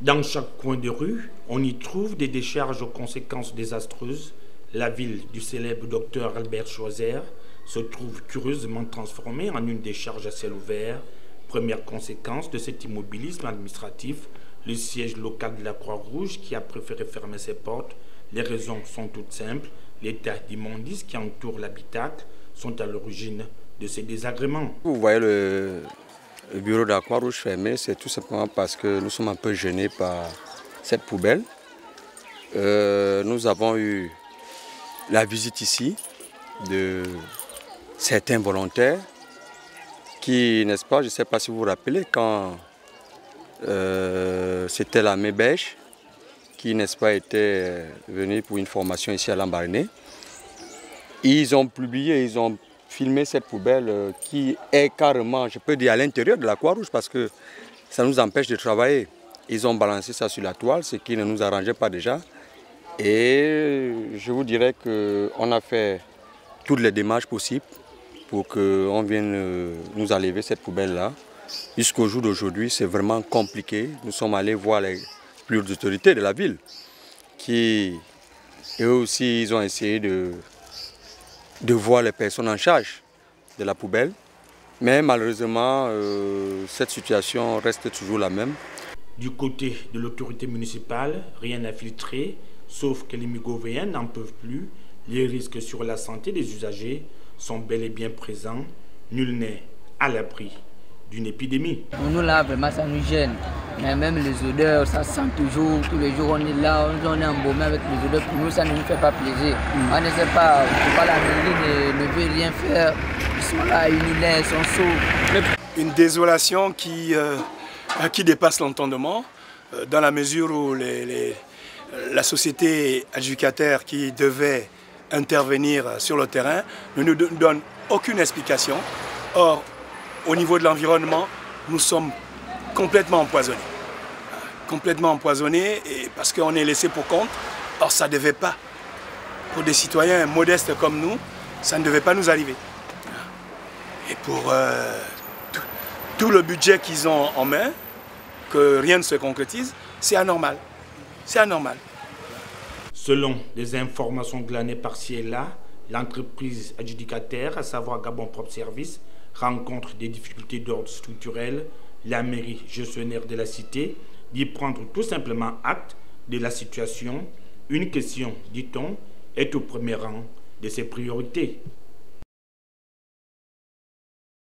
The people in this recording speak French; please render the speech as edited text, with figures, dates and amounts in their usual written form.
Dans chaque coin de rue, on y trouve des décharges aux conséquences désastreuses. La ville du célèbre docteur Albert Schweitzer se trouve curieusement transformée en une décharge à ciel ouvert. Première conséquence de cet immobilisme administratif, le siège local de la Croix-Rouge qui a préféré fermer ses portes. Les raisons sont toutes simples. L'état d'immondice qui entoure l'habitacle sont à l'origine de ces désagréments. Vous voyez le bureau de la Croix-Rouge fermé, c'est tout simplement parce que nous sommes un peu gênés par cette poubelle. Nous avons eu la visite ici de certains volontaires qui, n'est-ce pas, je ne sais pas si vous vous rappelez, quand c'était la Mébèche qui, n'est-ce pas, était venue pour une formation ici à Lambaréné. Ils ont publié, ils ont filmé cette poubelle qui est carrément, je peux dire, à l'intérieur de la Croix-Rouge parce que ça nous empêche de travailler. Ils ont balancé ça sur la toile, ce qui ne nous arrangeait pas déjà. Et je vous dirais qu'on a fait toutes les démarches possibles pour qu'on vienne nous enlever cette poubelle-là. Jusqu'au jour d'aujourd'hui, c'est vraiment compliqué. Nous sommes allés voir les plus hautes autorités de la ville qui, eux aussi, ils ont essayé de voir les personnes en charge de la poubelle. Mais malheureusement, cette situation reste toujours la même. Du côté de l'autorité municipale, rien n'a filtré, sauf que les Migovéens n'en peuvent plus. Les risques sur la santé des usagers sont bel et bien présents. Nul n'est à l'abri d'une épidémie. Pour nous là, vraiment ça nous gêne. Mais même les odeurs, ça sent toujours. Tous les jours on est là, on est embaumé avec les odeurs. Pour nous, ça ne nous fait pas plaisir. On ne sait pas, la mairie ne veut rien faire. Ils sont là, unis là, ils sont sourds. Une désolation qui dépasse l'entendement, dans la mesure où la société adjudicataire qui devait intervenir sur le terrain ne nous donne aucune explication. Or, au niveau de l'environnement, nous sommes complètement empoisonnés. Complètement empoisonnés parce qu'on est laissé pour compte. Or, ça ne devait pas. Pour des citoyens modestes comme nous, ça ne devait pas nous arriver. Et pour tout le budget qu'ils ont en main, que rien ne se concrétise, c'est anormal. C'est anormal. Selon des informations glanées par-ci et là, l'entreprise adjudicataire, à savoir Gabon Propre Service, rencontre des difficultés d'ordre structurel. La mairie gestionnaire de la cité dit prendre tout simplement acte de la situation. Une question, dit-on, est au premier rang de ses priorités.